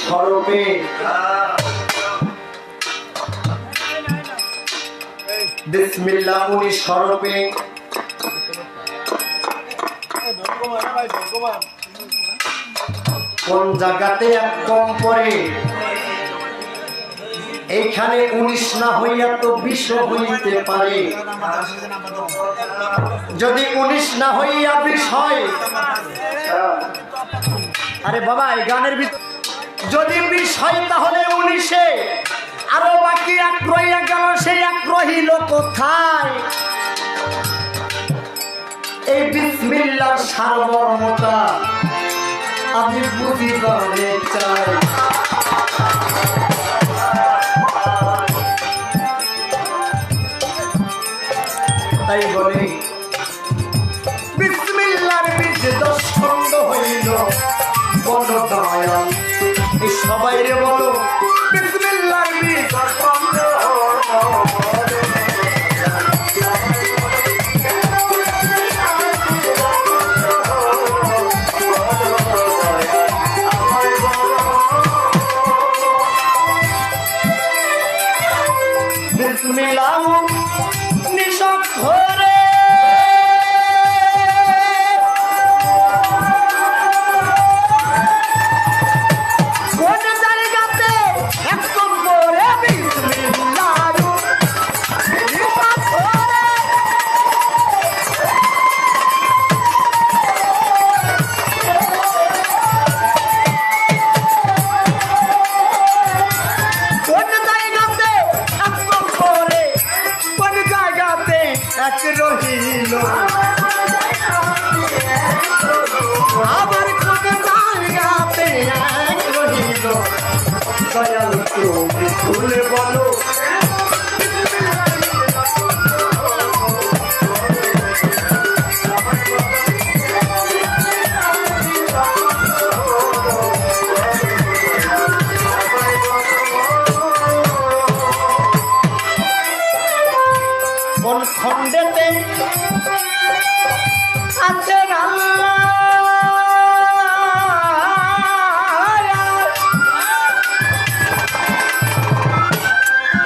স্বরূপে বিসমিল্লাহ উনি স্বরূপে কোন জায়গাতে এক কম পড়ে এইখানে 19 না হইয়া তো 20 হইতে পারে। যদি 19 না হইয়া 20 হয়, আরে বাবা এই গানের ভিতর যদি 20 হয় তাহলে 19-এ আরো বাকি এক রইয়া গেল, সেই এক রহিল কোথায়? এই বিসমিল্লাহর সারমর্মটা আমি বুঝিতে চাই। তাই বলি বিসমিল্লাহর বীজ 10 খণ্ড হইল বল দয়াল। এই সবাই রে বলো বিসমিল্লাহর বীজ 10 খণ্ড বিসমিল্লাহ নিশাক্ষরে কোন জায়গাতে একদম পরে বিসমিল্লাহ নিশাক্ষরে কোন জায়গাতে একদম পরে কোন জায়গাতে এক রহিল আবার কোন জায়গাতে এক রহিল। দয়াল তুমি খুলে বলো কোন খণ্ডেতে আছে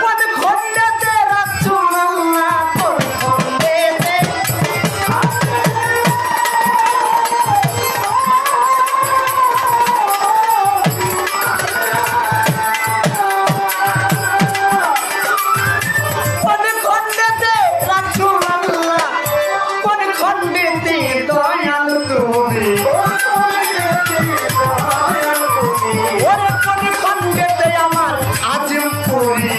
কোন খণ্ডেতে রাসূলুল্লাহ কোন খণ্ডেতে কোন খণ্ডেতে রাসূলুল্লাহ কোন খণ্ডেতে দয়াল তুমি ওরে কোন খণ্ডেতে আমার আজিমপুরি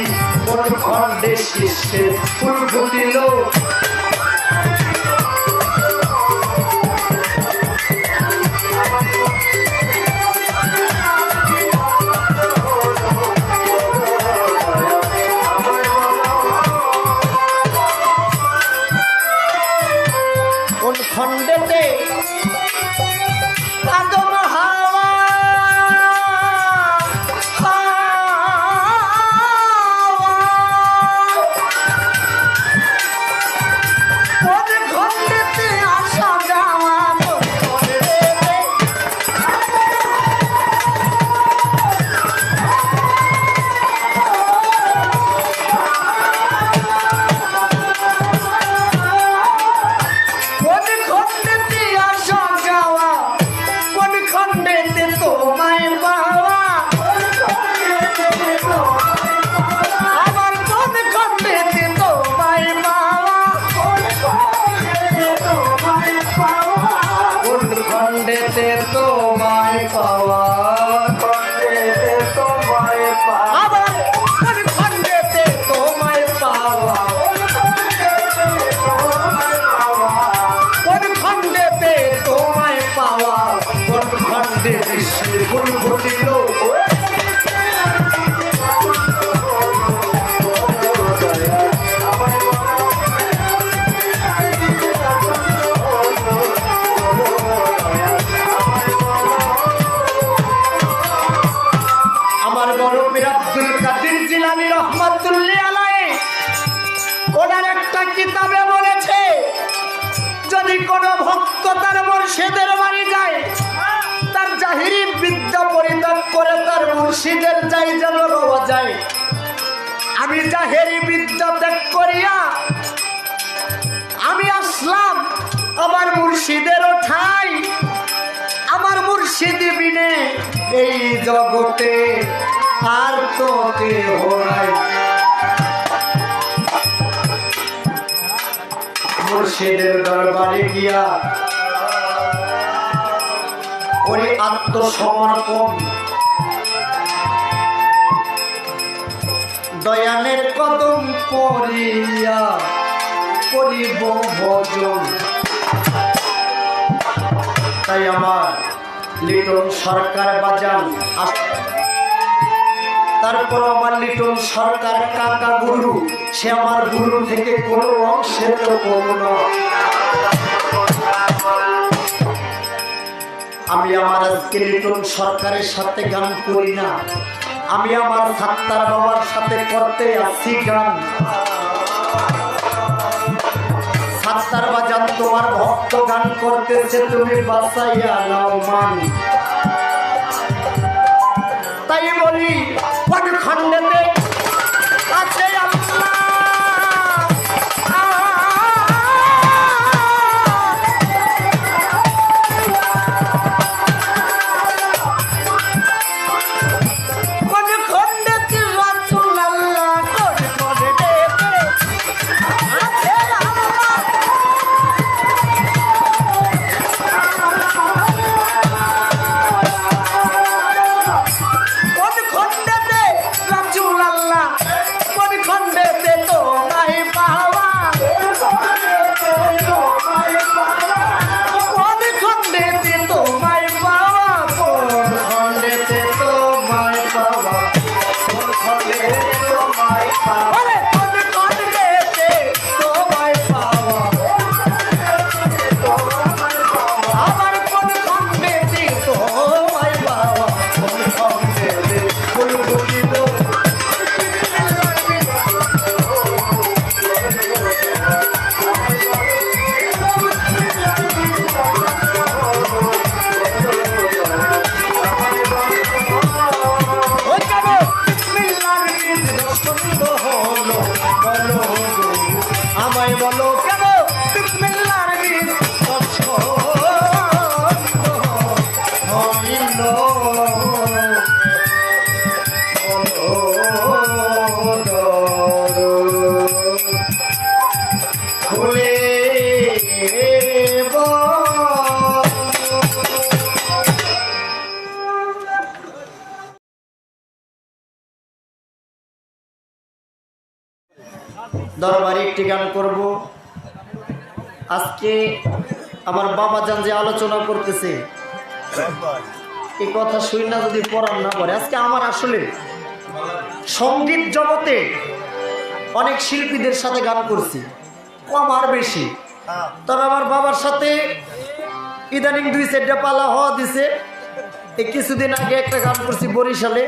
কোন খণ্ডে শিষ্যে ফুল ফুটিল কোন খণ্ডেতে আদম হাওয়া কোন খণ্ডেতে আসা যাওয়া কোন খণ্ডেতে কোন খণ্ডেতে আসা যাওয়া কোন খণ্ডেতে তোমায় পাওয়া আবার কোন খণ্ডেতে তোমায় পাওয়া কোন খণ্ডেতে তোমায় পাওয়া আবার কোন খণ্ডেতে তোমায় পাওয়া কোন খণ্ডেতে তোমায় পাওয়া কোন খণ্ডে বিশ্বের ফুল ফুটিল আমার বড় পীর আব্দুল কাদের জিলানী রহমাতুল্লাহ আলাইহি ওনার একটা কিতাবে বলেছে যদি কোনো ভক্ত তার মুর্শিদের বাড়ি যায় তার জাহিরি বিদ্যা পরিত্যাগ করে তার মুর্শিদের যাই যেন রওয়া যায়। আমি জাহেরি বিদ্যা ত্যাগ করিয়া আমি আসলাম আমার মুর্শিদের ঠাই। আমার মুর্শিদ বিনে এই জগতে আর তো কেহ নাই। মুর্শিদের দরবারে গিয়া ওরে আত্মসমর্পণ, দয়ালের কদম পড়িয়া করিব ভজন। তাই আমার লিটন সরকার বাজান, তারপর আমার লিটন সরকার কাকা গুরু, সে আমার গুরু থেকে কোনো অংশে তো কম না। আমি আমার আজকে লিটন সরকারের সাথে গান করি না, আমি আমার সাত্তার বাবার সাথে করতে আসছি গান। সাত্তার বাজান তোমার ভক্ত গান করতেছে, তুমি বাঁচাইয়া নাও মান। তাই বলি কোন খণ্ডেতে আছে আল্লাহ, কোন খণ্ডেতে রাসূল আল্লাহ, কোন খণ্ডেতে আছে আল্লাহ। কোন খণ্ডেতে রাসূল আল্লাহ, কোন খণ্ডেতে তোমায় পাওয়া, কোন খণ্ডেতে তোমায় পাওয়া, কোন খণ্ডেতে তোমায় পাওয়া, কোন খণ্ডেতে তোমায় পাওয়া, কোন খণ্ডেতে তোমায় পাওয়া, আমার কোন খণ্ডেতে তোমায় পাওয়া, কোন খণ্ডেতে কোন বলিব। ওই কেন বিসমিল্লাহর বীজ পছন্দ হলো, বলো গো আমায় বলো কেন বিসমিল্লাহর বীজ পছন্দ হলো, খুলে দরবারে একটি গান করব। আজকে আমার বাবা জান যে আলোচনা করতেছে, এই কথা শুই না যদি পড়ান না করে। আজকে আমার আসলে সঙ্গীত জগতে অনেক শিল্পীদের সাথে গান করছি, কম আর বেশি। তবে আমার বাবার সাথে ইদানিং 2-4টা পালা হওয়া দিছে। এই কিছুদিন আগে একটা গান করছি বরিশালে,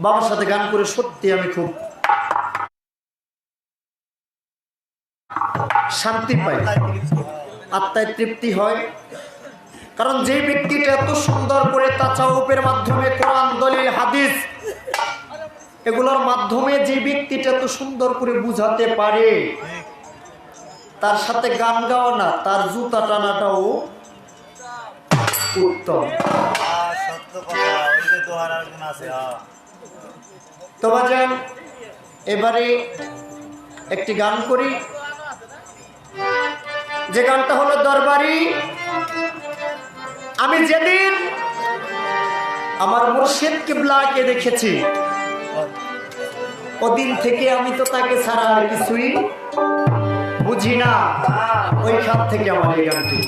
বাবার সাথে গান করে সত্যি আমি খুব শান্তি পাই, আত্মায় তৃপ্তি হয়। কারণ যে ব্যক্তিটা এত সুন্দর করে তাচাউপের মাধ্যমে কোরআন, দলিল, হাদিস এগুলোর মাধ্যমে যে ব্যক্তিটা এত সুন্দর করে বুঝাতে পারে, তার সাথে গান গাওয়া না, তার জুতা টানাটাও উত্তম। তো বাজান এবারে একটি গান করি, যে গানটা হলো দরবারি। আমি যেদিন আমার মুর্শিদ কিবলাকে দেখেছি, ওদিন থেকে আমি তো তাকে ছাড়া আর কিছুই বুঝি না। ওইখান থেকে আমার এই গানটি।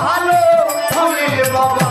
ভালো বাবা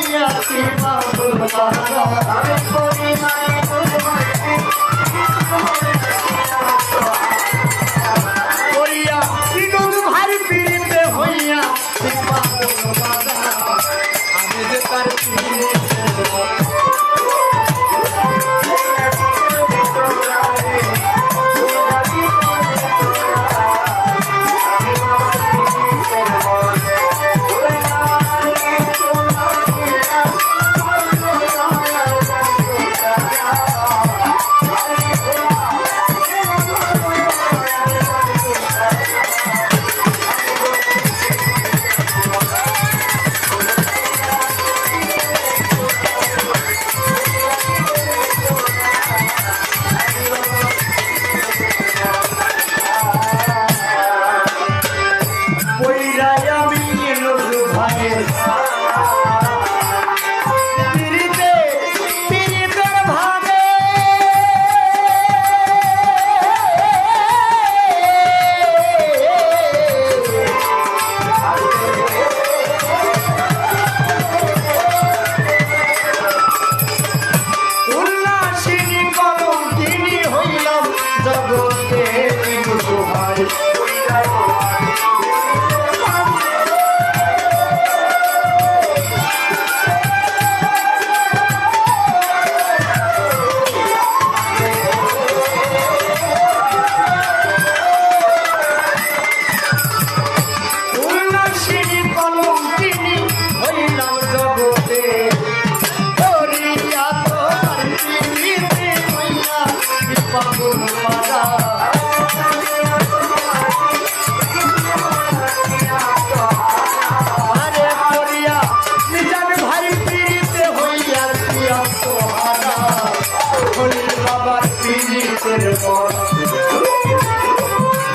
হইয়াছি পাগল পারা আমি পরিমাণে করিয়া বিনোদ ভাই পিড়িতে হইয়া পাগল পারা আমি যে তার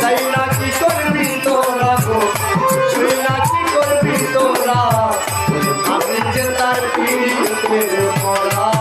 তাই না কি করবি তোরা গো তুই না কি করবি তোরা আমি যে তার পিড়িতে পড়া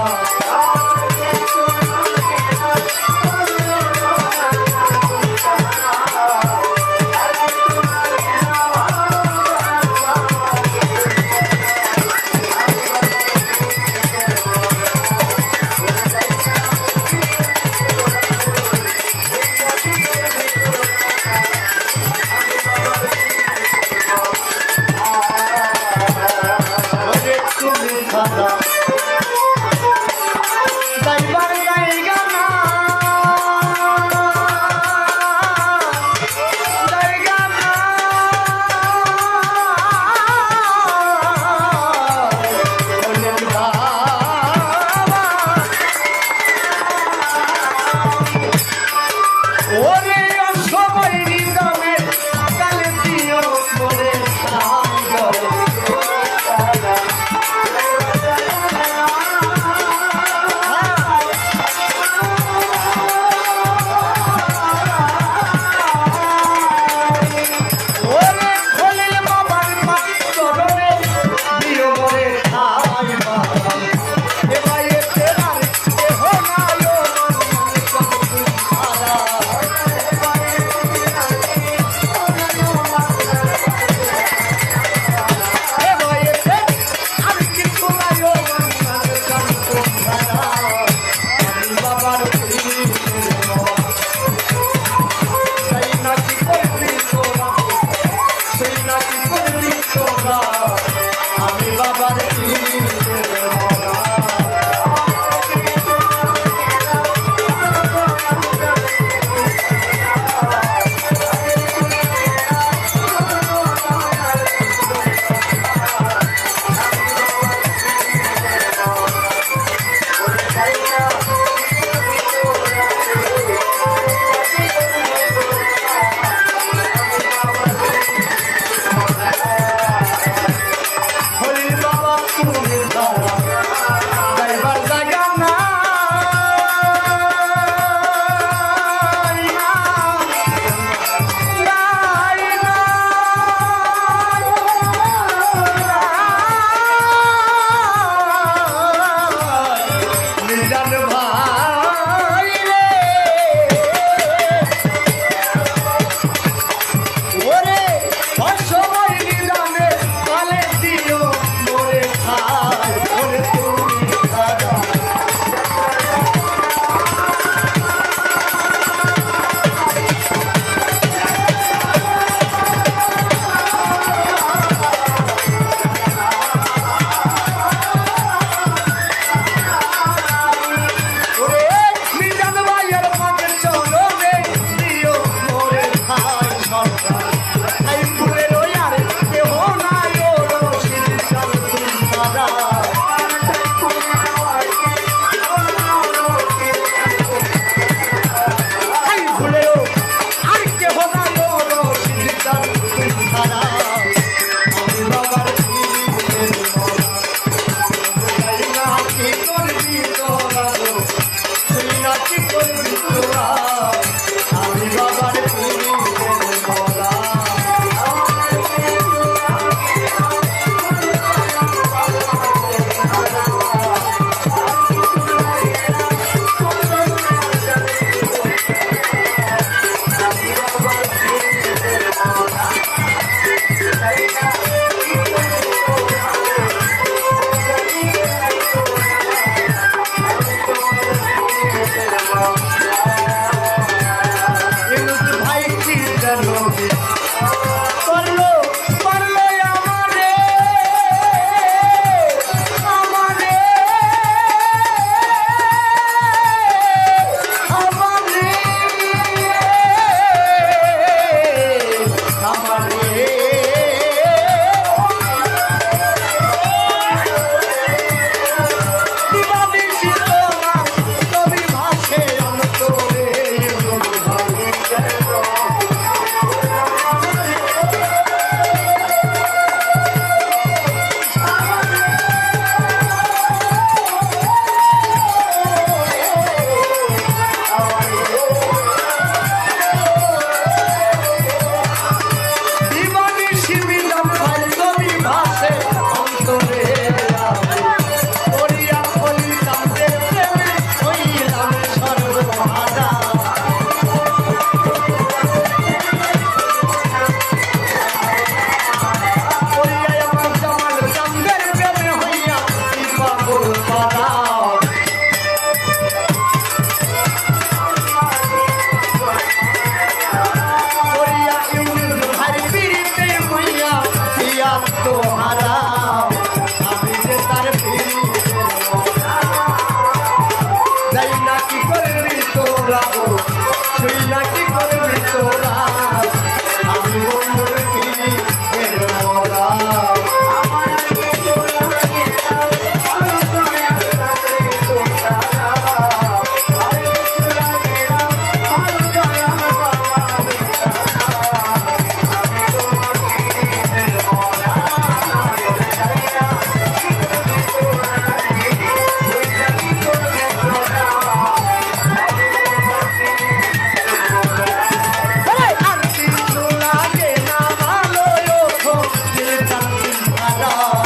সারা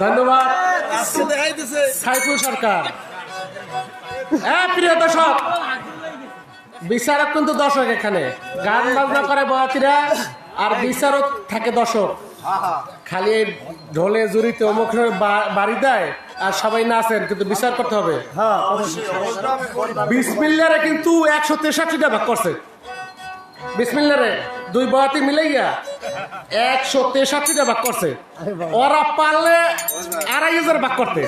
ধন্যবাদ সাইফুল সরকার। হ্যাঁ প্রিয় দর্শক, বিচারক কিন্তু দর্শক, এখানে গান বাজনা করে বয়াতিরা আর বিচারক থাকে দর্শক। খালি ঢোলে জুড়িতে অমুক বাড়ি দেয় আর সবাই নাচেন, কিন্তু বিচার করতে হবে। বিসমিল্লারে কিন্তু 163টা ভাগ করছে। বিসমিল্লারে দুই বয়াতি মিলাইয়া 163টা ভাগ করছে। ওরা পারলে 2,500 ভাগ করতে,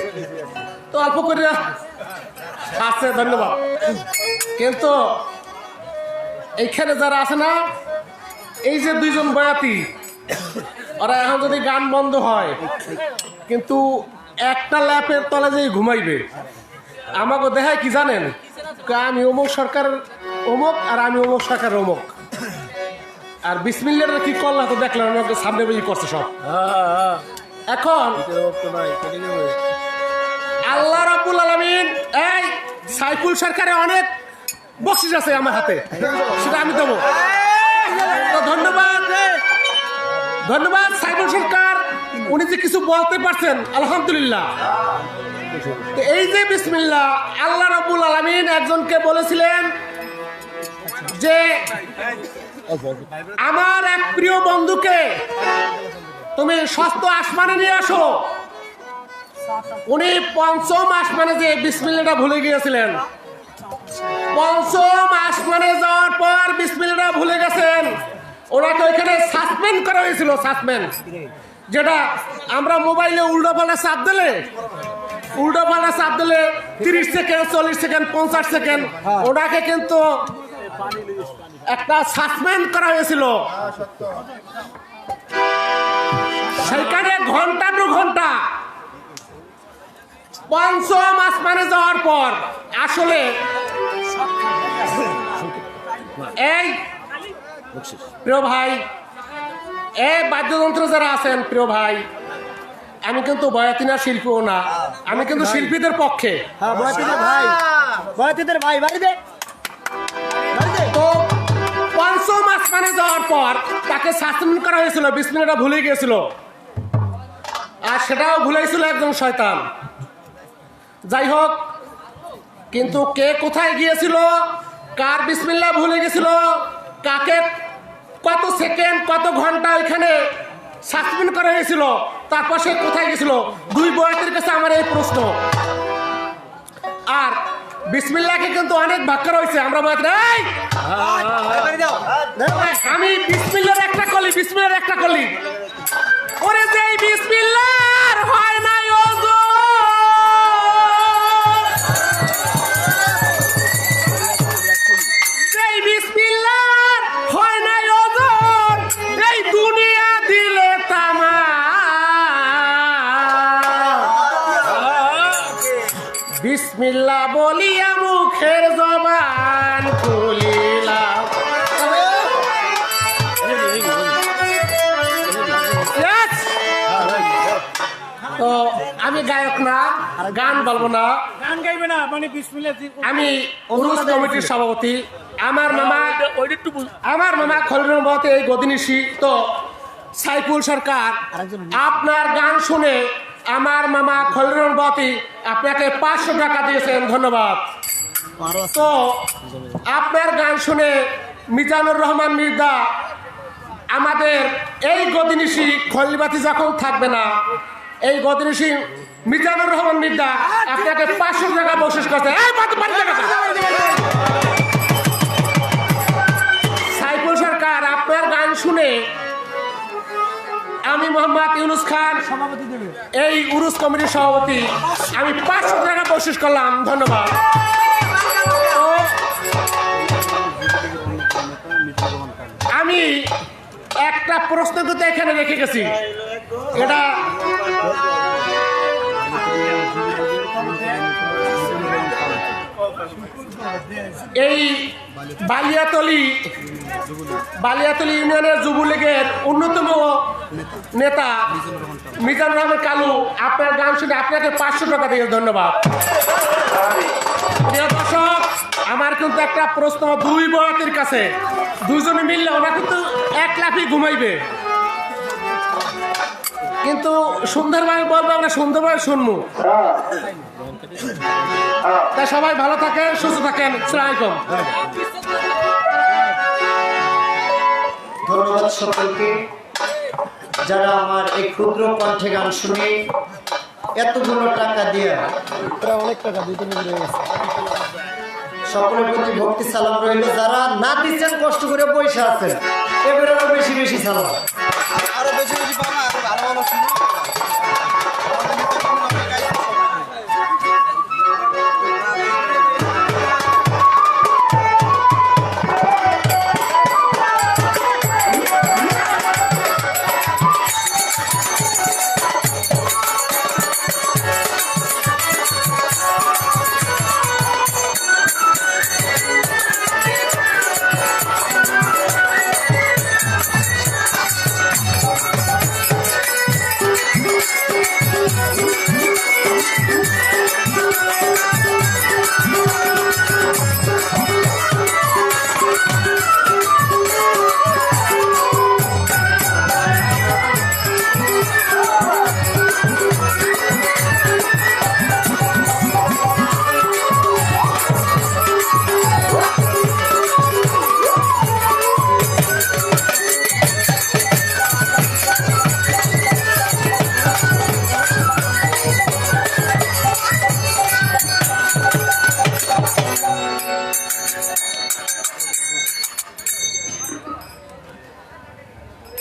তো অল্প করে আছে। ধন্যবাদ। কিন্তু এইখানে যারা আছে না, এই যে দুইজন বয়াতি, ওরা এখন যদি গান বন্ধ হয় কিন্তু একটা ল্যাপের তলে যে ঘুমাইবে। আমাকে দেখায় কি জানেন, আমি অমুক সরকারের অমুক আর আমি অমুক সরকারের অমুক। আর বিসমিল্লার কি করলা তো দেখলাম, আমাকে সামনে বেশি করছে সব। এখন আল্লাহ রাব্বুল আলামিন, এই সাইফুল সরকারে অনেক বকশিস আছে আমার হাতে, সেটা আমি দেবো। তো ধন্যবাদ, ধন্যবাদ সাইফুল সরকার, উনি যে কিছু বলতে পারছেন, আলহামদুলিল্লাহ। তো এই যে বিসমিল্লাহ, আল্লাহ রাব্বুল আলামিন একজনকে বলেছিলেন যে আমার এক প্রিয় বন্ধুকে তুমি ষষ্ঠ আসমানে নিয়ে আসো। উনি পঞ্চম আসমানে যে বিসমিল্লাহটা ভুলে গিয়েছিলেন, পঞ্চম আসমানে যাওয়ার পর বিসমিল্লাহটা ভুলে গেছেন। ওনাকে ওইখানে সাসপেন্ড করা হয়েছিল, সাসপেন্ড, যেটা আমরা মোবাইলে উল্টোপাল্টা চাপ দিলে 30 সেকেন্ড, 40 সেকেন্ড, 50 সেকেন্ড, ওনাকে কিন্তু একটা সাসপেন্ড করা হয়েছিল। সেখানে ঘন্টা টু ঘন্টা পঞ্চম আসমানে যাওয়ার পর আসলে এই প্রিয় ভাই, এই বাদ্যযন্ত্র যারা আছেন প্রিয় ভাই, আমি কিন্তু বয়াতিনা শিল্পীও না, আমি কিন্তু শিল্পীদের পক্ষে। তো পঞ্চম আসমানে যাওয়ার পর তাকে সাসপেন্ড করা হয়েছিল, বিসমিল্লাহটা ভুলে গিয়েছিল। আর সেটাও ভুলেছিল একজন শয়তান। যাই হোক, কিন্তু কে কোথায় গিয়েছিল, কার বিসমিল্লাহ ভুলে গেছিল, কাকে কত সেকেন্ড কত ঘন্টা ওইখানে সাসপেন্ড করা হয়েছিল, তারপর সে কোথায় গেছিল, দুই বয়াতির কাছে আমার এই প্রশ্ন। আর বিসমিল্লাহকে কিন্তু অনেক ভাগ করা হয়েছে। আমরা আমি বিসমিল্লাহর একটা কলি, বিসমিল্লাহর একটা কলি, ওরে যে বিসমিল্লাহর হয় না ওযো, যেই বিসমিল্লাহর হয় না ওযো, এই দুনিয়া দিলে তামা। বিসমিল্লাহ বলিয়া মুখের জবান খুলিলাম। তো আমি গায়ক না, গান বলবো না, গান গাইবে না, মানে বিসমিল্লাহ। আমি উরুস কমিটির সভাপতি। আমার মামা খলিলুর রহমান এই গদিনিশি। তো সাইফুল সরকার, আপনার গান শুনে আমার মামা খলিলুর বাতি আপনাকে 500 টাকা দিয়েছেন, ধন্যবাদ। তো আপনার গান শুনে মিজানুর রহমান মির্জা আমাদের এই গদিনিশি খলিবাতি যখন থাকবে না, এই গদিনিশি মিজানুর রহমান মির্জা আপনাকে 500 টাকা বকশিশ করছে। সাইফুল সরকার, আপনার গান শুনে আমি মোহাম্মদ ইউনুস খান, এই উরুস কমিটির সভাপতি, আমি 500 টাকা বকশিশ করলাম, ধন্যবাদ। আমি একটা প্রশ্ন কিন্তু এখানে রেখে গেছি, এটা এই বালিয়াতলি ইউনিয়নের যুবলীগের অন্যতম নেতা মিজানুর রহমান কালু, আপনার গান শুনে আপনাকে 500 টাকা দিয়ে ধন্যবাদ। প্রিয় দর্শক, আমার কিন্তু একটা প্রশ্ন দুই বয়াতির কাছে, দুইজনে মিললে ওরা কিন্তু এক লাফি ঘুমাইবে, কিন্তু সুন্দরভাবে বলবো, আমরা সুন্দরভাবে শুনবো। তাই সবাই ভালো থাকেন, সুস্থ থাকেন। আসসালামু আলাইকুম। ধন্যবাদ সকলকে, যারা আমার এই ক্ষুদ্র কণ্ঠে গান শুনে এতগুলো টাকা দিয়ে, অনেক টাকা দিতে সকলের প্রতি ভক্তি সালাম রইল। যারা না দিচ্ছেন, কষ্ট করে পয়সা আছেন, এবারে আরো বেশি বেশি সালাম, আরো বেশি বেশি পাবো, আরো ভালো ভালো শুনো।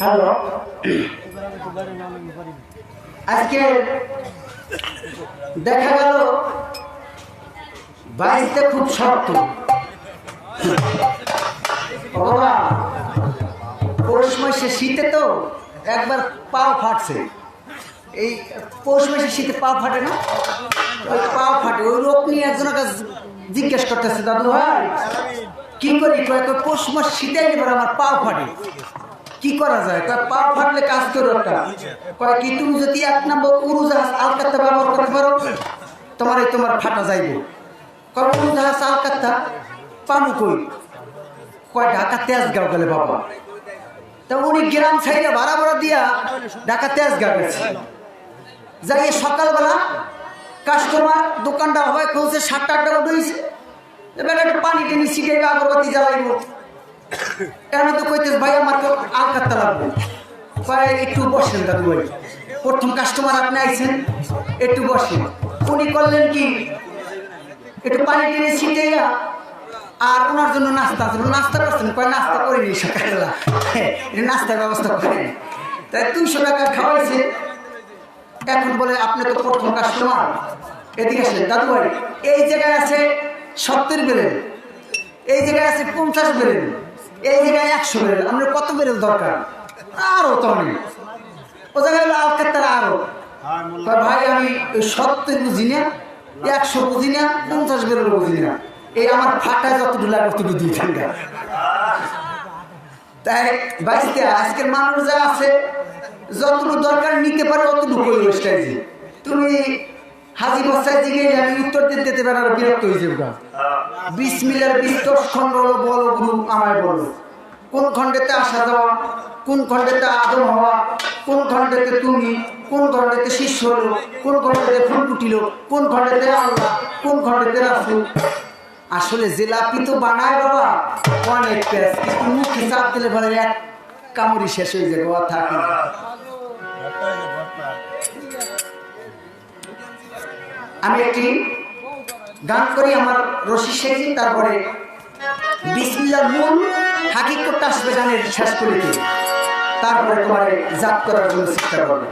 হ্যালো, আজকে দেখা গেল বাড়িতে খুব শক্ত, পৌষ মাসে শীতে তো একবার পাও ফাটছে, এই পৌষ মাসে শীতে পাও ফাটে না, ওই পাও ফাটে, ওই রোগ নিয়ে একজনের কাছে জিজ্ঞেস করতেছে, দাদু ভাই কি করি, পৌষ মাস শীতে এবার আমার পাও ফাটে, কি করা যায়? পা ফাটলে কাজ করো একটা, কয় কি তুমি যদি 1 নম্বর উড়োজাহাজ আলকাত্তা ব্যবহার করতে পারো, তোমার ফাটা যাইব। কয় উড়োজাহাজ আলকাত্তা পানু কই? কয় ঢাকা তেজগাঁও গেলে বাবা। তা উনি গ্রাম ছাইড়ে ভাড়া দিয়া ঢাকা তেজগাঁও গেছে, যাই সকালবেলা কাস্টমার দোকানটা হয় খুলছে, 7-8টা উঠেছে, এবার একটু পানি টেনি ছিটাইবে, আগরবাতি জ্বালাইব, কেন তো কইতেছ ভাই আমার তো আলকাত্তা লাগবে, ভাই একটু বসেন দাদু ভাই, প্রথম কাস্টমার আপনি আইছেন, একটু বসেন। উনি করলেন কি, একটু পানি টেনে ছিটাইয়া আর ওনার জন্য নাস্তা করছেন, কয় নাস্তা করিনি সকালবেলা, নাস্তার ব্যবস্থা করেনি, তাই 200 টাকা খাওয়াইছে। এখন বলে আপনি তো প্রথম কাস্টমার, এদিকে আসেন দাদু ভাই, এই জায়গায় আছে 70 বেরেল, এই জায়গায় আছে 50 বেরেল, এই জায়গায় 100 বেরেল, আপনার কত বেরেল দরকার? আরো তো অনেক, ও জায়গায় হলো আলকাত্তার আরো। ভাই আমি 70 বুঝি না, 100 বুঝি না, 50 বেরেল বুঝি না, এই আমার ফাটায় যতটুকু লাগে ততটুকু দিয়ে ঠান্ডা। তাই বাঁচতে আজকের মানুষ যা আছে, যতটুকু দরকার নিতে পারে অতটুকু ওয়েস্টাইজে। তুমি হাজি বস্তায় দিকে আমি উত্তর দিতে পারে আর বিরক্ত হয়েছে। বিসমিল্লার 20 খণ্ড হলো, বলো গুরু আমায় বলো, কোন খণ্ডেতে আসা যাওয়া, কোন খণ্ডেতে আদম হওয়া, কোন খণ্ডেতে তুমি, কোন ঘরেতে শিষ্য হলো, কোন ঘরেতে ফুল ফুটিল, কোন ঘরেতে আল্লাহ, কোন ঘরেতে রাসূল। আসলে জিলাপি তো বানায় বাবা অনেক পেঁয়াজ, কিন্তু মুখে চাপ দিলে বলে এক কামড়ি শেষ হয়ে যাবে, ও থাকে না। আমি একটি গান করি, আমার রশি শেখি, তারপরে বিসমিল্লাহর মূল হাকিকতটা আসবে গানের শেষ করিতে, তারপরে তোমার জাত করার জন্য চেষ্টা করবে।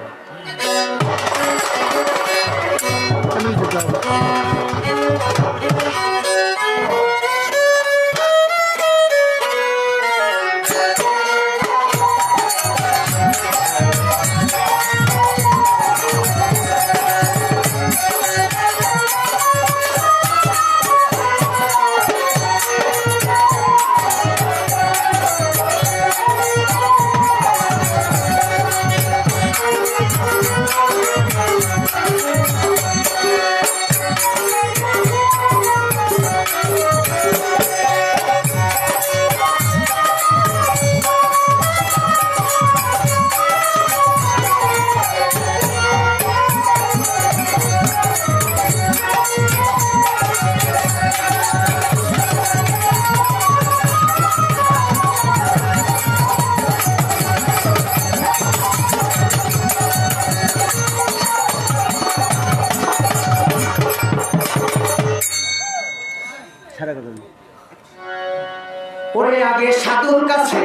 ওরে আগে সাধুর কাছে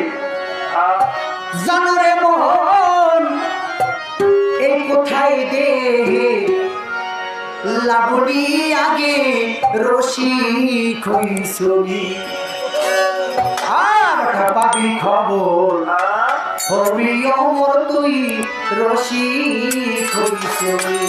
জানরে মন এই কোথায় দে লাবণী আগে রসিক হইছনি, আর পাবি খবর হবি অমর তুই রসিক হইছনি।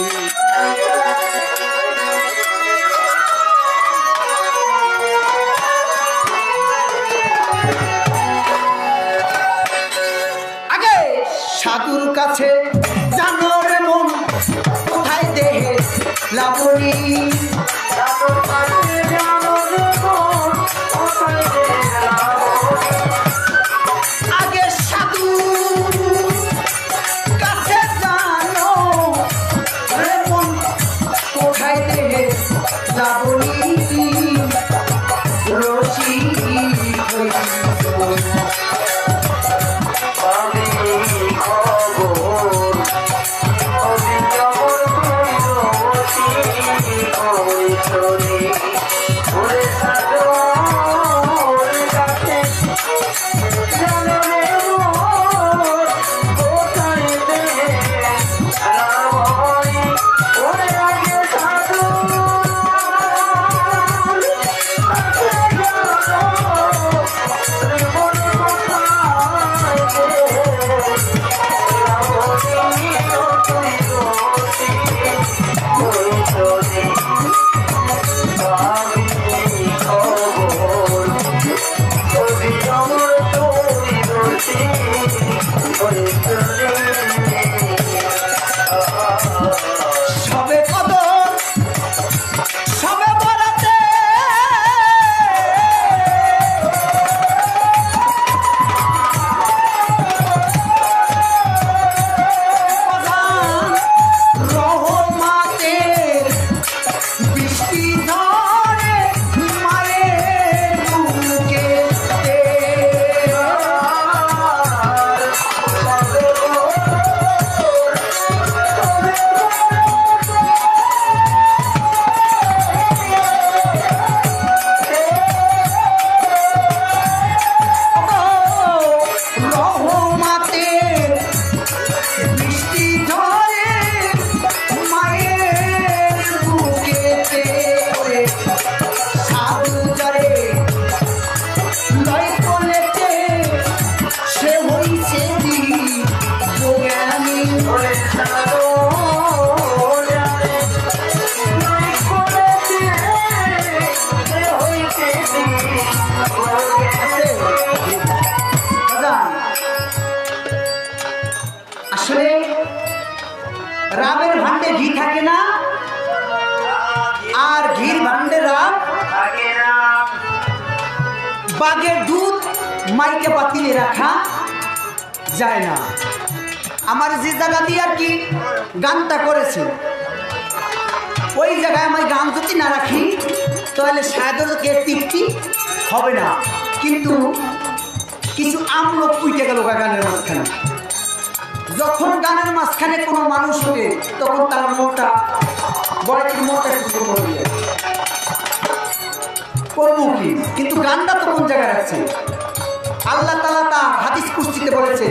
সাধুর কাছে জানো রে মন কোথায় দেহে লাবণী, আগে সাধুর কাছে জানো রে মন কোথায় দেহে লাবণী, রসিক রামের ভান্ডে ঘি থাকে না, আর ঘির ভান্ডে রাম, বাগের দুধ মাইকে পাতিলে রাখা যায় না। আমার যে জায়গা দিয়ে আর কি গানটা করেছে ওই জায়গায় আমি গান যদি না রাখি তাহলে সায়দকে তৃপ্তি হবে না। কিন্তু কিছু আমলোক উঠে গেল গানের মাঝখানে। যখন গানের মাঝখানে কোনো মানুষ হবে তখন তার মনটা বড় একটু মনটা একটু করবো কি, কিন্তু গানটা তো কোন জায়গায় আছে? আল্লাহ তাআলা তা হাদিস কুরসিতে বলেছে,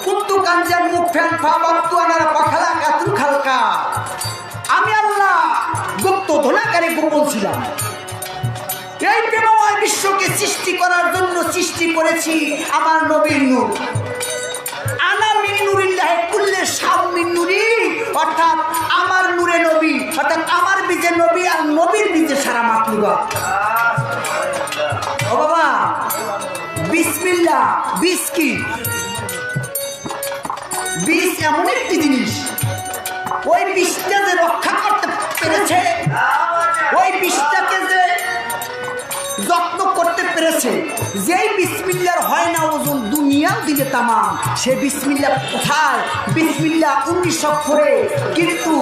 কুনতু কানজান মুফান ফাবাতু আনারা পাখালা কাতুল খালকা। আমি আল্লাহ গুপ্ত ধনাকারী গোপন ছিলাম। এই প্রেমময় বিশ্বকে সৃষ্টি করার জন্য সৃষ্টি করেছি আমার নবীর নূর। আনা মিন নূরিল্লাহি কুল্লে শাম মিন নূরি, অর্থাৎ আমার নূরে নবী, অর্থাৎ আমার বীজে নবী আর নবীর বীজে সারা মাতলুবা। ও বাবা, বিসমিল্লাহ, বীজ কি? বীজ এমন একটি জিনিস, ওই বীজটা যে রক্ষা করতে পেরেছে, ওই বীজটাকে যে যত্ন করতে পেরেছে, যেই বিসমিল্লার হয় না ওজন দুনিয়া দিলে তামাম, সে বিসমিল্লা কোথায়? বিসমিল্লা 19 অক্ষরে, কিন্তু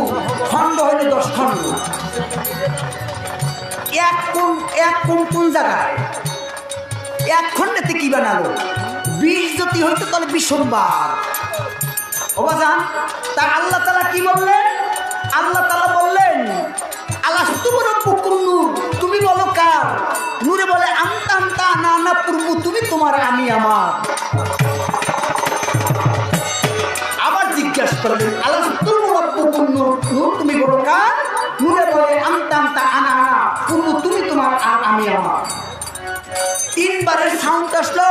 খণ্ড হইল 10 খণ্ড। এক কোন জায়গায় এক খণ্ডেতে কি বানালো? 20 যদি হইতো তাহলে 20 বার। ওবাজান, তা আল্লাহ তাআলা কি বললেন? আল্লাহ তাআলা বললেন, আলাস্তু রাব্বুকুম নূর, তুমি বলো কার? নূরে বলে আনতা আনতা না না প্রভু, তুমি তোমার আমি আমার। আবার জিজ্ঞাসা করলেন, আলাস্তু রাব্বুকুম নূর, নূর তুমি বলো কার? নূরে বলে আনতা আনতা আনা আনা প্রভু, তুমি তোমার আর আমি আমার। 3 বারের সাউন্ড আসলো।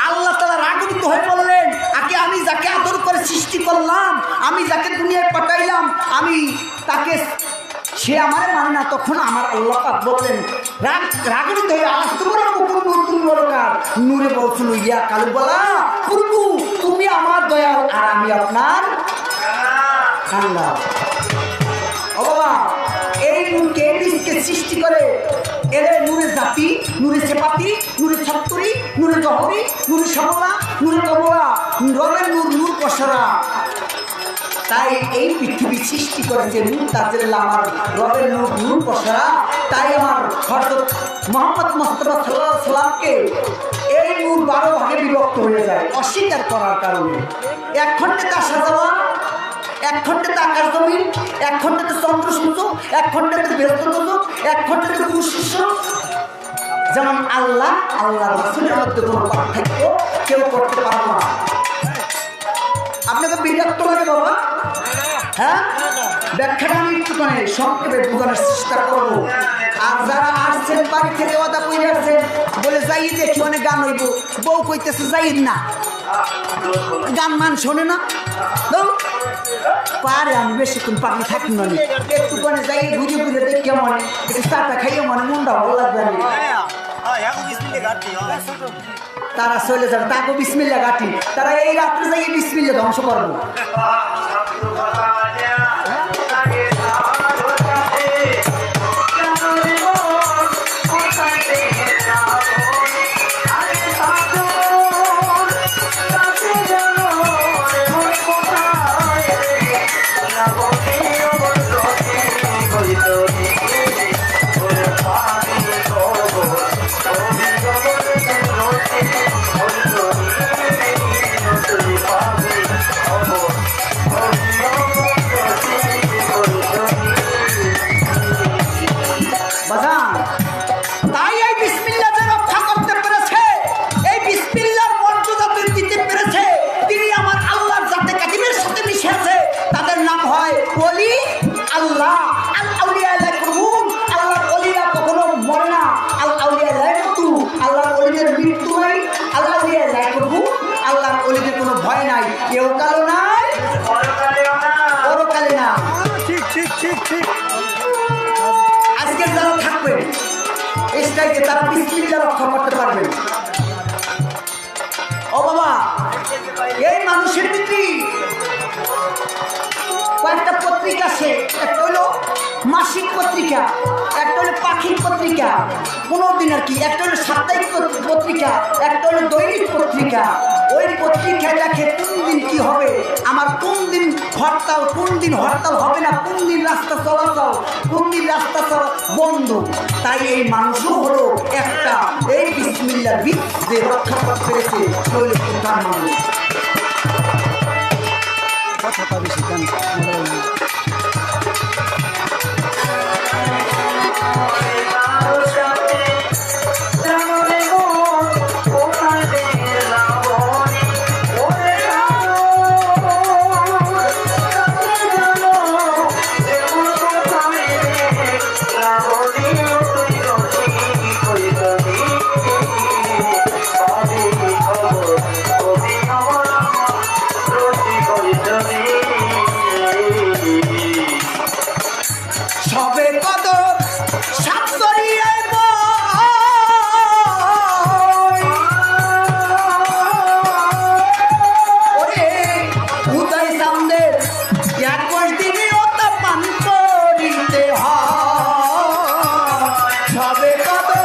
আল্লাহ তাআলা রাগান্বিত হয়ে বললেন, আগে আমি যাকে আদর করে সৃষ্টি করলাম, আমি যাকে দুনিয়ায় পাঠাইলাম, আমি তাকে, সে আমার মানে না। তখন আমার আল্লাহ পাক বললেন, রাগান্বিত হয়ে আলাস্তু রাব্বুকুম নূর, তুমি বলো কার? নূরে বলছিল, ইয়া কালুবালা প্রভু, তুমি আমার দয়াল আর আমি আপনার আল্লাহ। ও বাবা, এই নূরকে, এই বীজকে সৃষ্টি করে এর নূরে জাতি, নূরে সেপাতি, নূরে ছত্তরি, নূরে জহরি, নূরে সবলা, নূরে কমলা, রবের নূর, নূর কসরা। তাই এই পৃথিবী সৃষ্টি করেছে নূর তাজেল্লাহ, আমার রবের নূর, নূর কসরা। তাই আমার হযরত মুহাম্মদ মুস্তাফা সাল্লাল্লাহু আলাইহি সাল্লামকে এই নূর 12 ভাগে বিভক্ত হয়ে যায় অস্বীকার করার কারণে। এক খণ্ডে আসা যাওয়া, এক খণ্ডেতে আকাশ জমিন, এক খণ্ডেতে চন্দ্র সূর্য, এক খণ্ডেতে বৃহস্পতি, এক খণ্ডেতে পুরুষ। যেমন আল্লাহ রাসূলের মধ্যে কোনো পার্থক্য কেউ করতে পারবে না। আপনাকে বিরক্ত লাগে বাবা? হ্যাঁ, ব্যাখ্যাটা আমি একটু সংক্ষেপে বোঝানোর চেষ্টা করবো। আর যারা আসছেন বাড়ি থেকে ওদা কইরে আসছেন, বলে যাই দেখি অনেক গান হইব, বউ কইতেছে যাই না, গান মান শোনে না, পারে আমি বেশিক্ষণ পাখি থাকি না, একটুখানে যাই ঘুরে ঘুরে দেখে মনে একটু চাটা খাইয়ে মনে মনটা ভালো লাগবে। তারা চলে যাবে, তাকে বিসমিল্লাহ গাঁটি, তারা এই রাত্রে যাই বিসমিল্লাহ ধ্বংস করবো। তারা বিসমিল্লাহ রক্ষা করতে পারবে। ও বাবা, এই মানুষের ভিতরে কয়েকটা পত্রিকা আছে, একটা হলো মাসিক পত্রিকা, একটা হলো পাখির পত্রিকা। পত্রিকা, কোনোদিন আর কি একটা হলো সাপ্তাহিক পত্রিকা, একটা হলো দৈনিক পত্রিকা। ওই পত্রিকায় দেখে কোন দিন কি হবে, আমার কোন দিন হরতাল, কোন দিন হরতাল হবে না, কোন দিন রাস্তা চলাচল, কোন দিন রাস্তা বন্ধ। তাই এই মানুষও হলো একটা এই বিসমিল্লাহ বীজ যে রক্ষা করতে পেরেছে শৈল প্রধান মানুষ। কথাটা বেশি কেন সবে কদর সাতরিয়ায় ওরে উদয় সামনের 21 দিনে ওটা পান করিতে হয়। সবে কদর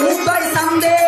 উদয় সামনের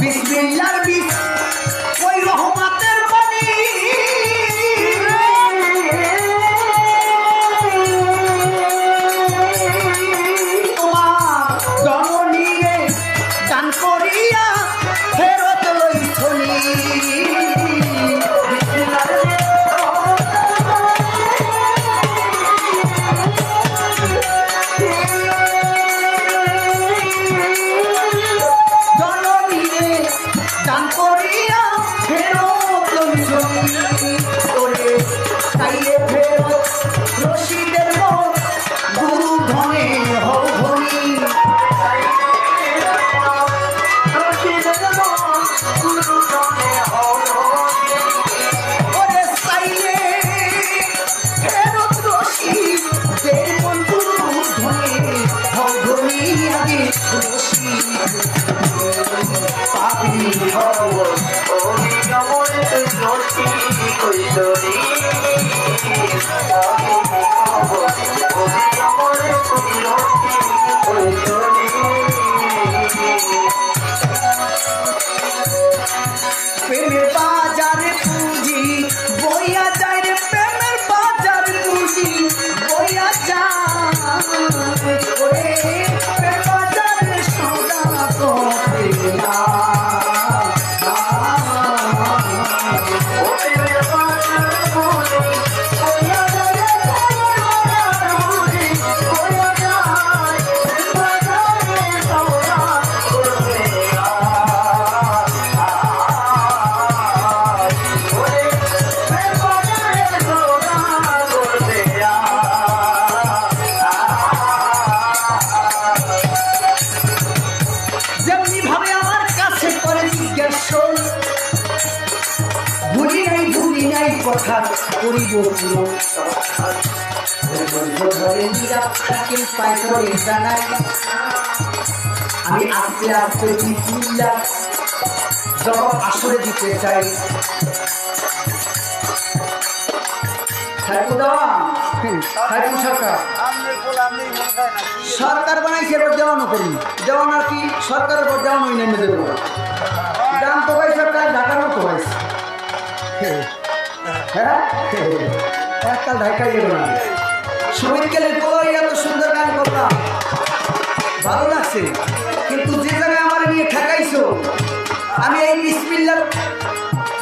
বিসমিল্লাহর বীজ ওই রহমতের পানি তোমার জননীরে দান করিয়া ফেরত লইছনি। দান করিয়া ফেরত লইছনি ওরে তাইলে ফেরত রশিদের মন গুরু ধনে হও ধনী। ওরে চাইলে ফেরত রশিদের মন গুরু ধনে হও ধনী। আগে রশিদ পাপি হব প্রেমের বাজারে পুঁজি বইয়া যায় রে, প্রেমের বাজারে পুঁজি বইয়া যায় ওরে প্রেম বাজারে সদা করতে না। যেমনি ভাবে আমার কাছে করে জিজ্ঞাসা ভুলি নাই কথা করিব পুরো ধরে নিরাপত্তাকে পায় করে জানাই আমি আস্তে আস্তে বিসমিল্লাহ জবাব আসলে দিতে চাই। সরকার সরকার বানাইছে এবার দেওয়ানো করি দেওয়ান আর কি সরকারের উপর দেওয়ানোই নেমে দেবে দাম তো ভাই সরকার ঢাকার মতো হয়েছে হ্যাঁ এককাল ঢাকাই গেল না শহীদকালের পরে এত সুন্দর গান করলাম ভালো লাগছে কিন্তু যে জায়গায় আমার নিয়ে ঠেকাইছো আমি এই বিসমিল্লাহ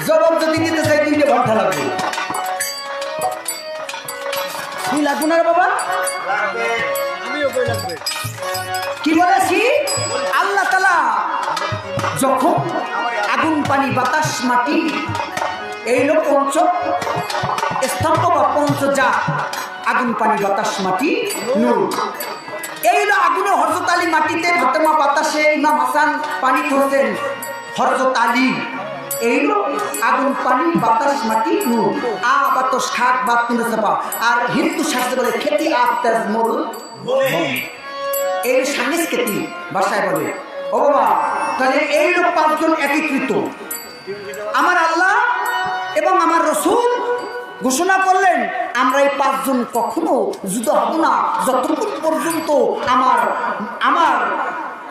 জবাব যদি দিতে চাই 3 ঘন্টা লাগবে কি লাগবে না রে বাবা কি বলেছি আল্লাহ তাআলা যখন আগুন পানি বাতাস মাটি এই লোক পঞ্চ স্তম্ভ বা পঞ্চজা আগুন পানি বাতাস মাটি নূর এই হলো আগুনে হযরত আলী মাটিতে ফাতেমা বাতাসে ইমাম হাসান পানি করতেন হযরত আলী এই হলো আগুন পানি বাতাস মাটি নূর আ বাতাস খাক বাত তুলে চাপা আর হিন্দু শাস্ত্রে বলে খেতি আত্মাজ মরু এই সংস্কৃতি ভাষায় বলে ও বাবা তাহলে এই লোক 5 জন একীকৃত আমার আল্লাহ এবং আমার রাসূল ঘোষণা করলেন আমরা এই 5 জন কখনো যুদ্ধ হব না যতক্ষণ পর্যন্ত আমার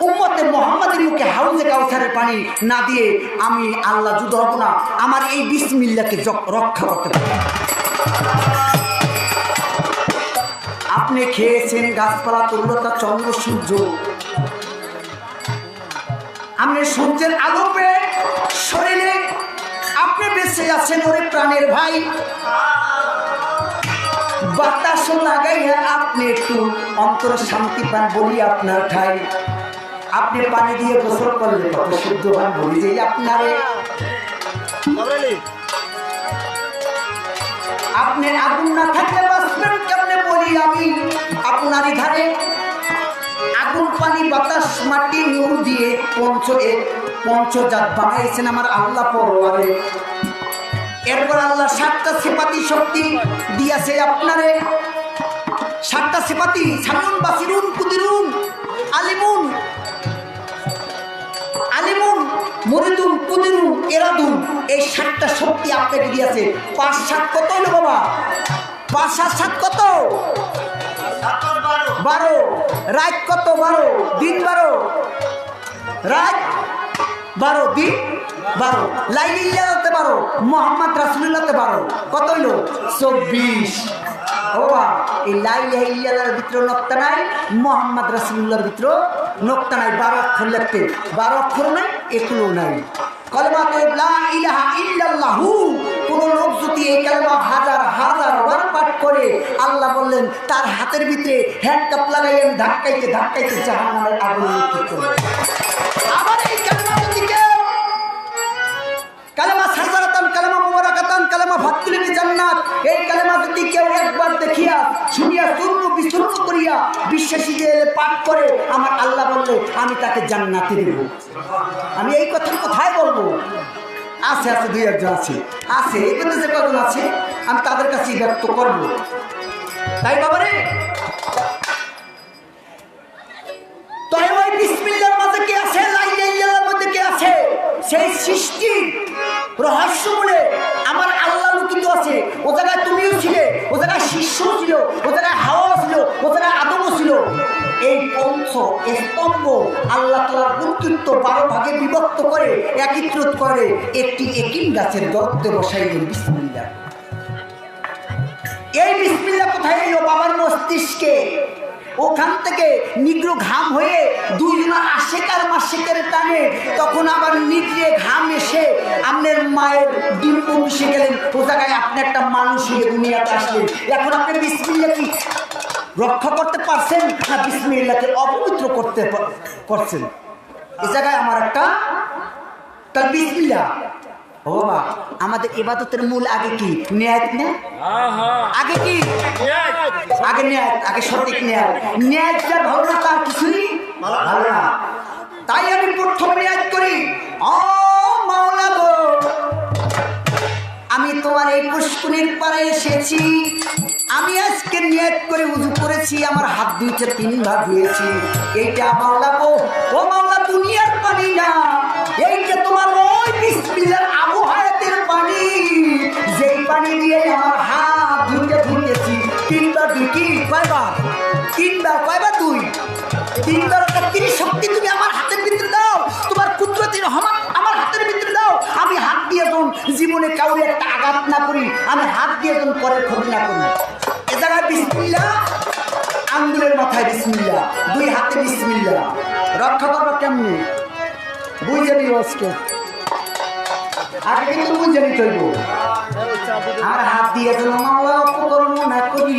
উম্মতে মুহাম্মাদের মুখে হাউজে কাউসারের পানি না দিয়ে আমি আল্লাহ যুদ্ধ হব না আমার এই বিসমিল্লাহকে রক্ষা করতে পারি আপনি খেয়েছেন গাছপালা তরুলতা চন্দ্র সূর্য আপনি সূর্যের আলো পেয়ে শরীরে আপনি বেঁচে আছেন ওরে প্রাণের ভাই বাতাস লাগাইয়া আপনি একটু অন্তর শান্তি পান বলি আপনার ঠাই আপনি পানি দিয়ে গোসল করলে কত শুদ্ধ পান বলি যে আপনারে আপনি আগুন না থাকলে বাঁচবেন কেমনে বলি আমি আপনারই ধারে আগুন পানি বাতাস মাটি নূর দিয়ে পঞ্চজাত বানাইছেন আমার আল্লাহ পরওয়ারে এরপর আল্লাহ 7টা সিফাতি শক্তি দিয়েছে আপনারে 7টা সিফাতি সামিউন বাসিরুন কুদিরুন আলিমুন মুরিদুন কুদিরুন ইরাদুন এই 7টা শক্তি আপনাকে দিয়েছে 5-7 কত হলো বাবা 5-7 কত 12 রাত কত 12 দিন 12 রাত 12 দিন 12 লাইলিল্লাহতে 12 মুহাম্মদ রাসূলুল্লাহতে 12 কত হইল 24 ওবা এই লাইলিল্লাহর ভিতর নকতা নাই মুহাম্মদ রাসূলুল্লাহর ভিতর নকতা নাই 12 অক্ষর লিখতে 12 অক্ষর নাই একলো নাই কলমাতে লা ইলাহা ইল্লাল্লাহু কোন লোক যদি এই কালেমা হাজার বার পাঠ করে আল্লাহ বললেন তার হাতের ভিতরে হ্যান্ডকাপ লাগাই আমি ধাক্কাইতে জাহান্নামের আগুনে নিক্ষেপ করব আবার এই কালেমা যদি কেউ কালেমা সাজারাতান কালেমা মুবারাকাতান কালেমা ফাতকুলিল জান্নাত এই কালেমা যদি কেউ একবার দেখিয়া শুনিয়া চূর্ণ বিচূর্ণ করিয়া বিশ্বাসী যে পাঠ করে আমার আল্লাহ বললে আমি তাকে জান্নাতে দেব আমি এই কথা কোথায় বলবো আছে 2-1 জন আছে এখানে যে কজন আছে আমি তাদের কাছে ব্যক্ত করব তাই বাবারে তাই ওই বিসমিল্লাহর মধ্যে কি আছে লা ইলাহা ইল্লাল্লাহর মধ্যে কি আছে সেই সৃষ্টি রহস্য বলে আমার আল্লাহ লুকিত আছে ও জায়গায় তুমিও ছিলে ও জায়গায় শিষ্য ছিল ও জায়গায় হাওয়া ছিল ও জায়গায় আদমও ছিল এই পঞ্চ স্তম্ভ আল্লাহ তাআলার কর্তৃত্ব 12 ভাগে বিভক্ত করে একীকৃত করে একটি একিন গাছের গর্তে বসাইলেন বিসমিল্লাহ এই বিসমিল্লাহ কোথায় এলো বাবার মস্তিষ্কে ওখান থেকে নিগ্র ঘাম হয়ে 2 জনা আশেকার মাসেকের টানে তখন আবার নিগ্রে ঘাম এসে আপনার মায়ের ডিম্ব মিশে গেলেন ও জায়গায় আপনি একটা মানুষ হয়ে দুনিয়াতে আসলেন এখন আপনি বিসমিল্লাহ কি রক্ষা করতে পারছেন না বিসমিল্লাহকে অপবিত্র করতে পারছেন এই জায়গায় আমার একটা তার বিসমিল্লাহ ও বাবা আমাদের ইবাদতের মূল আগে কি নিয়াত না আগে কি আগে নিয়াত আগে সঠিক নিয়াত যা ভালো না তার কিছুই ভালো না তাই আমি প্রথমে নিয়াত করি ও মাওলা গো আমি তোমার এই পুষ্করিণীর পাড়ে এসেছি আমি আজকে নিয়াত করে উযু করেছি আমার হাত দুইটা 3 ভাগ হয়েছি এইটা মাওলা গো ও মাওলা দুনিয়ার পানি না এইটা তোমার ওই বিসমিল্লাহর আবু হায়াতের পানি যেই পানি দিয়ে আমার হাত দুইটা ধুয়েছি 3 বার 2 কি কয়বার 3 শক্তি তুমি আমার হাতের ভিতরে দাও, তোমার কুদরতি রহমত আমার হাতের ভিতরে দাও। আমি হাত দিয়ে যখন জীবনে কাউরে একটা আঘাত না করি, আমি হাত দিয়ে যখন পরের ক্ষতি না করি। এ জায়গায় বিসমিল্লাহ, আঙ্গুলের মাথায় বিসমিল্লাহ, দুই হাতে বিসমিল্লাহ। রক্ষা করবো কেমনি বুঝে নিও আজকে, আগে কিন্তু বুঝে নিতে হইব। আর হাত দিয়ে যেন মাওলা উপকরণ না করি।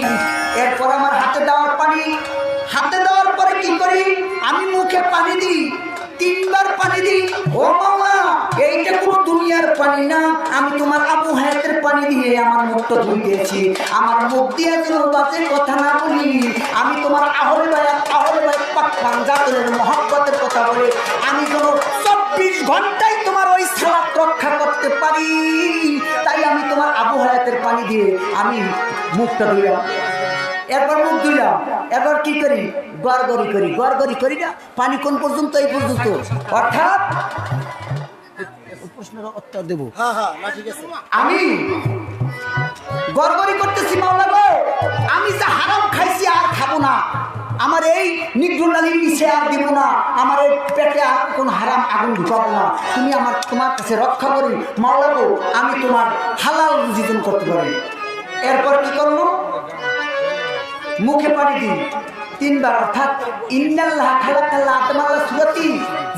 এরপর আমার হাতে দেওয়ার পানি, হাতে দেওয়ার পরে কি করি, আমি মুখে পানি দিই, 3 বার পানি দিই। ও মাওলা, এইটা কোনো দুনিয়ার পানি না, আমি তোমার আবু হায়াতের পানি দিয়ে আমার মুখটা ধুই দিয়েছি। আমার মুখ দিয়ে যেন বাজে কথা না বলি, আমি তোমার আহলে বায়াত পাক পাঞ্জাতের মহব্বতের কথা বলে আমি যেন 24 ঘন্টায় তোমার ওই সালাত রক্ষা করতে পারি। তাই আমি তোমার আবু হায়াতের পানি দিয়ে আমি মুখটা ধুইলাম। এরপর মুখ ধুইলাম, এবার কি করি, গড়গড়ি করি না। পানি কোন পর্যন্ত, এই পর্যন্ত। অর্থাৎ প্রশ্নের উত্তর দেব, আমি গড়গড়ি করতেছি, মাওলা গো আমি যা হারাম খাইছি আর খাবো না, আমার এই নিগ্রনালীর নিচে আর দিব না, আমার এই পেটে আর কোন হারাম আগুন ঢুকাবো না। তুমি তোমার কাছে রক্ষা করি মাওলা গো, আমি তোমার হালাল রুজিজন করতে পারি। এরপর কি করবো, মুখে পানি দিই 3 বার। অর্থাৎ ইন্নাল্লাহ খালাকাল আদমা আলা সূরাতি,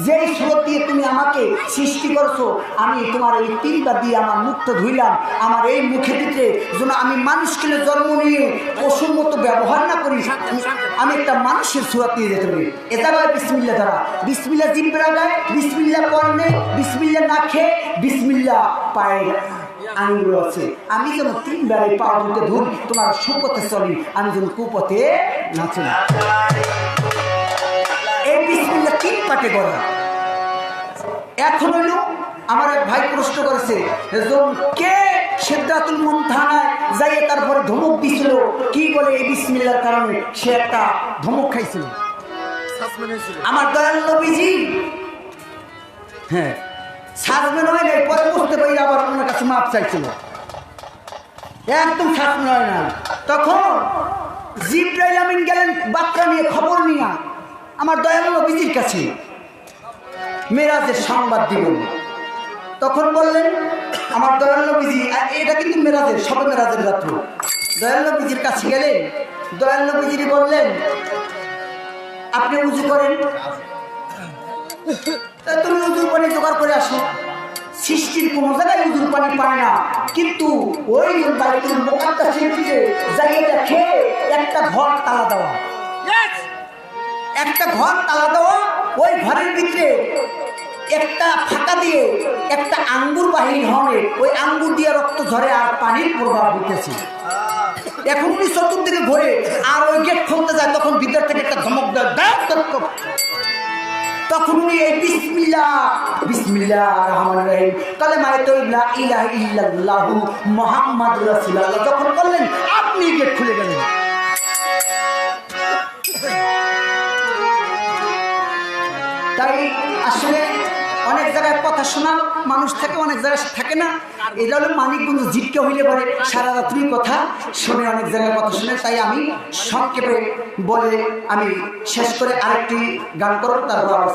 যেই সূরত দিয়ে তুমি আমাকে সৃষ্টি করছো, আমি তোমার এই 3 বার দিয়ে আমার মুখটা ধুইলাম। আমার এই মুখের ভিতরে যেন আমি মানুষকে জন্ম নিয়ে পশুর মতো ব্যবহার না করি, আমি একটা মানুষের সূরত নিয়ে যেতে পারি। এটা নয় বিসমিল্লাহ দ্বারা, বিসমিল্লাহ জিহ্বার আগায়, বিসমিল্লাহ পরনে, বিসমিল্লাহ না খেয়ে, বিসমিল্লাহ পায়ে আঙ্গুল আছে। আমি যেন 3 বারে পা দুটো ধরি, তোমার সুপথে চলি, আমি যেন কুপথে না চলি। এই বিসমিল্লাহ 3 পাটে করা। এখন হইল আমার এক ভাই প্রশ্ন করেছে, কে সিদরাতুল মুনতাহায় যাইয়ে তারপরে ধমক দিছিল, কি বলে এই বিসমিল্লাহর কারণে সে একটা ধমক খাইছিল। আমার দয়াল নবীজি, হ্যাঁ সাজমেন হয় নাই, পরে বুঝতে পারি আবার ওনার কাছে মাপ চাইছিল, একদম সাজমেন হয় না। তখন জিবরাইল আমিন গেলেন বার্তা নিয়ে, খবর নিয়ে আমার দয়াল নবীজির কাছে মেরাজের সংবাদ দিবেন। তখন বললেন আমার দয়াল নবীজি, এটা কিন্তু মেরাজের, সবে মেরাজের রাত্র। দয়াল নবীজির কাছে গেলেন, দয়াল নবীজি বললেন আপনি উজু করেন, তুমি উজুর পানি জোগাড় করে আসো। সৃষ্টির কোন জায়গায় উজুর পানি পায় না, কিন্তু ওই বাইতুল মুকাদ্দাসের দিকে জায়গা দেখে একটা ঘর তালা দেওয়া, একটা ঘর তালা দেওয়া। ওই ঘরের ভিতরে একটা ফাঁকা দিয়ে একটা আঙ্গুর বাহির হবে, ওই আঙ্গুর দিয়ে রক্ত ঝরে আর পানির প্রবাহ হইতেছে। এখন উনি চতুর্দিকে ঘুরে আর ওই গেট খুলতে যায়, তখন ভিতর থেকে একটা ধমক দেয়, তখন উনি এই বিসমিল্লাহ রহমানির রহিম কালেমায়ে তাইয়্যিবা লা ইলাহা ইল্লাল্লাহু মুহাম্মাদুর রাসূলুল্লাহ যখন বললেন, আপনি গেট খুলে গেলেন। তাই আসলে অনেক জায়গায় কথা শোনার মানুষ থাকে, অনেক জায়গায় থাকে না। এটা হলো মানিকগঞ্জ জিটকে হইলে পরে সারা রাত্রি কথা শুনে, অনেক জায়গায় কথা শুনে। তাই আমি সংক্ষেপে বলে আমি শেষ করে আরেকটি গান করব, তারপর আবার